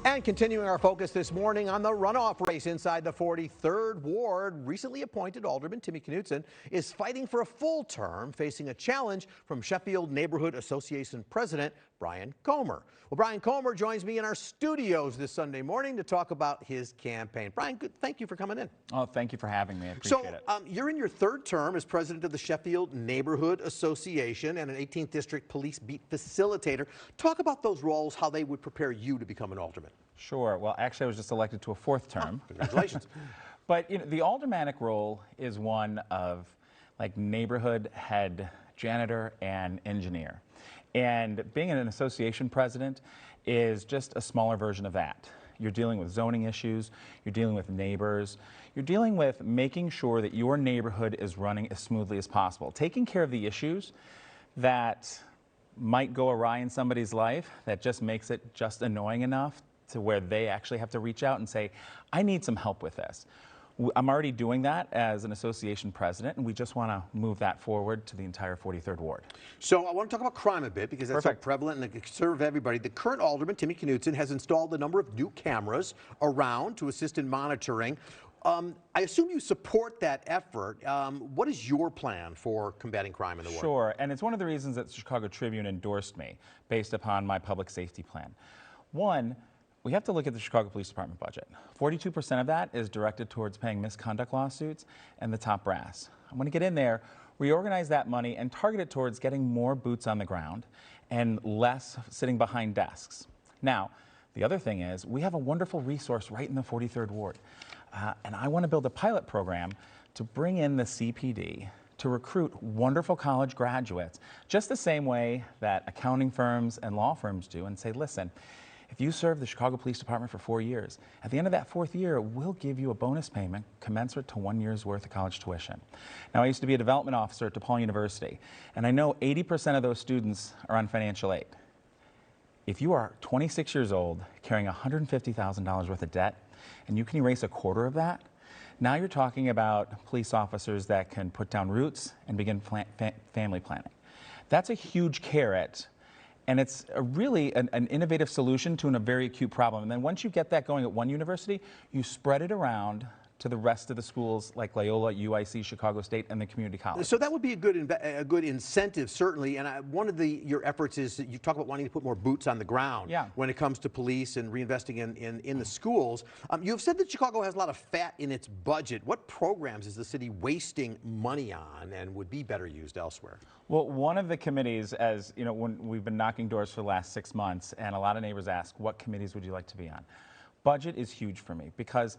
And continuing our focus this morning on the runoff race inside the 43rd Ward, recently appointed Alderman Timmy Knutson is fighting for a full term, facing a challenge from Sheffield Neighborhood Association President Brian Comer. Well, Brian Comer joins me in our studios this Sunday morning to talk about his campaign. Brian, thank you for coming in. Oh, thank you for having me. I appreciate it. You're in your third term as president of the Sheffield Neighborhood Association and an 18th District Police Beat facilitator. Talk about those roles, how they would prepare you to become an alderman. Sure. Well, actually, I was just elected to a fourth term. Congratulations. But the aldermanic role is one of like neighborhood head, janitor, and engineer. And being an association president is just a smaller version of that. You're dealing with zoning issues, you're dealing with neighbors, you're dealing with making sure that your neighborhood is running as smoothly as possible, taking care of the issues that might go awry in somebody's life that just makes it just annoying enough to where they actually have to reach out and say, I need some help with this. I'm already doing that as an association president, and we just want to move that forward to the entire 43rd Ward. So I want to talk about crime a bit because that's so prevalent and it can serve everybody. The current alderman, Timmy Knutson, has installed a number of new cameras around to assist in monitoring. I assume you support that effort. What is your plan for combating crime in the ward? Sure, and it's one of the reasons that the Chicago Tribune endorsed me based upon my public safety plan. One, we have to look at the Chicago Police Department budget. 42% of that is directed towards paying misconduct lawsuits and the top brass. I want to get in there, reorganize that money, and target it towards getting more boots on the ground and less sitting behind desks. Now, the other thing is we have a wonderful resource right in the 43rd Ward. And I want to build a pilot program to bring in the CPD to recruit wonderful college graduates, just the same way that accounting firms and law firms do, and say, listen, if you serve the Chicago Police Department for 4 years, at the end of that fourth year, we'll give you a bonus payment commensurate to 1 year's worth of college tuition. Now, I used to be a development officer at DePaul University, and I know 80% of those students are on financial aid. If you are 26 years old, carrying $150,000 worth of debt, and you can erase a quarter of that, now you're talking about police officers that can put down roots and begin family planning. That's a huge carrot. And it's really an innovative solution to a very acute problem. And then once you get that going at one university, you spread it around to the rest of the schools like Loyola, UIC, Chicago State, and the community college. So that would be a good incentive, certainly. And one of your efforts is that you talk about wanting to put more boots on the ground when it comes to police and reinvesting in the schools. You have said that Chicago has a lot of fat in its budget. What programs is the city wasting money on and would be better used elsewhere? Well, one of the committees, as you know, when we've been knocking doors for the last 6 months, and a lot of neighbors ask, what committees would you like to be on? Budget is huge for me because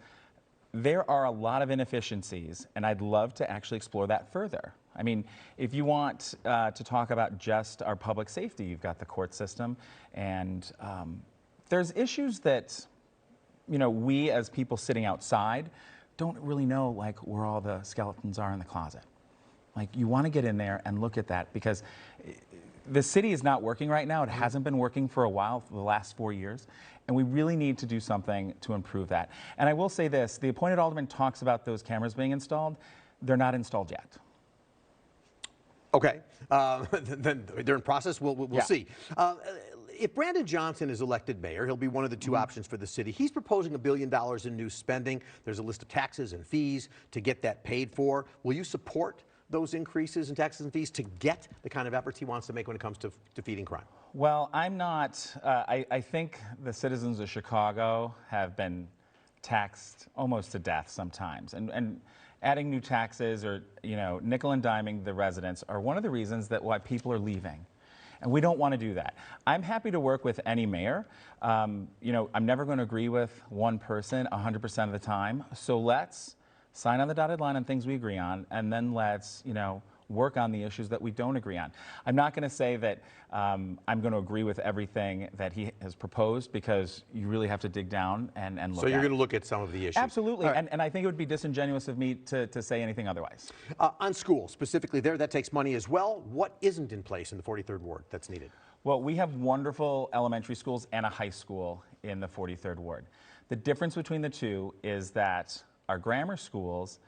there are a lot of inefficiencies, and I'd love to actually explore that further. I mean, if you want to talk about just our public safety, you've got the court system, and there's issues that, we as people sitting outside don't really know, like, where all the skeletons are in the closet. Like, you want to get in there and look at that because the city is not working right now. It hasn't been working for a while, for the last 4 years, and we really need to do something to improve that. And I will say this, the appointed alderman talks about those cameras being installed. They're not installed yet. Okay, then they're in process. We'll see. If Brandon Johnson is elected mayor, he'll be one of the two options for the city. He's proposing $1 billion in new spending. There's a list of taxes and fees to get that paid for. Will you support those increases in taxes and fees to get the kind of efforts he wants to make when it comes to defeating crime? Well, I'm not. I think the citizens of Chicago have been taxed almost to death sometimes. And adding new taxes or, nickel and diming the residents are one of the reasons that why people are leaving. And we don't want to do that. I'm happy to work with any mayor. I'm never going to agree with one person 100% of the time. So let's sign on the dotted line on things we agree on, and then let's, work on the issues that we don't agree on. I'm not going to say that I'm going to agree with everything that he has proposed because you really have to dig down and look at it. So you're going to look at some of the issues? Absolutely, right. And I think it would be disingenuous of me to say anything otherwise. On schools, specifically there, that takes money as well. What isn't in place in the 43rd Ward that's needed? Well, we have wonderful elementary schools and a high school in the 43rd Ward. The difference between the two is that our grammar schools,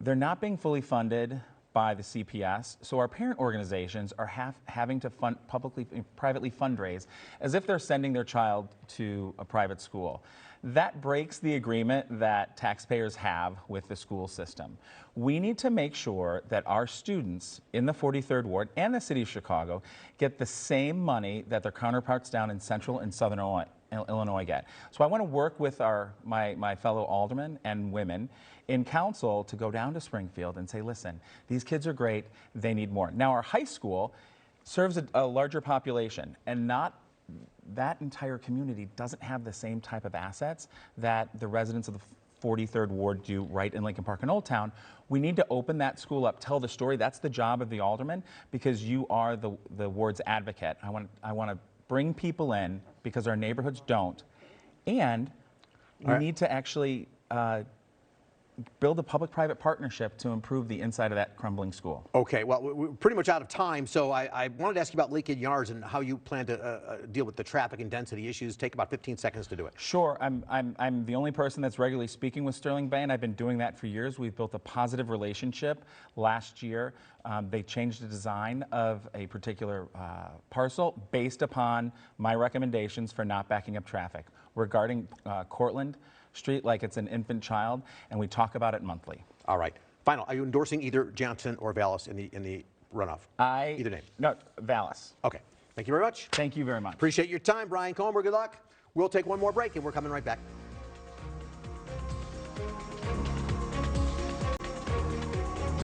they're not being fully funded by the CPS, so our parent organizations are having to privately fundraise as if they're sending their child to a private school. That breaks the agreement that taxpayers have with the school system. We need to make sure that our students in the 43rd Ward and the City of Chicago get the same money that their counterparts down in Central and Southern Illinois get. So I want to work with my fellow aldermen and women in council to go down to Springfield and say, listen, these kids are great, they need more. Now our high school serves a larger population, and that entire community doesn't have the same type of assets that the residents of the 43rd Ward do right in Lincoln Park and Old Town. We need to open that school up, tell the story. That's the job of the alderman, because you are the ward's advocate. I want to bring people in because our neighborhoods don't, and we need to actually build a public-private partnership to improve the inside of that crumbling school. Okay, well, we're pretty much out of time, so I wanted to ask you about Lincoln Yards and how you plan to deal with the traffic and density issues. Take about 15 seconds to do it. Sure, I'm the only person that's regularly speaking with Sterling Bay, and I've been doing that for years. We've built a positive relationship. Last year, they changed the design of a particular parcel based upon my recommendations for not backing up traffic. Regarding Cortland Street like it's an infant child, and we talk about it monthly. All right. Final, are you endorsing either Johnson or Vallis in the runoff? Either name. No, Vallis. Okay. Thank you very much. Thank you very much. Appreciate your time, Brian Comer. Good luck. We'll take one more break, and we're coming right back.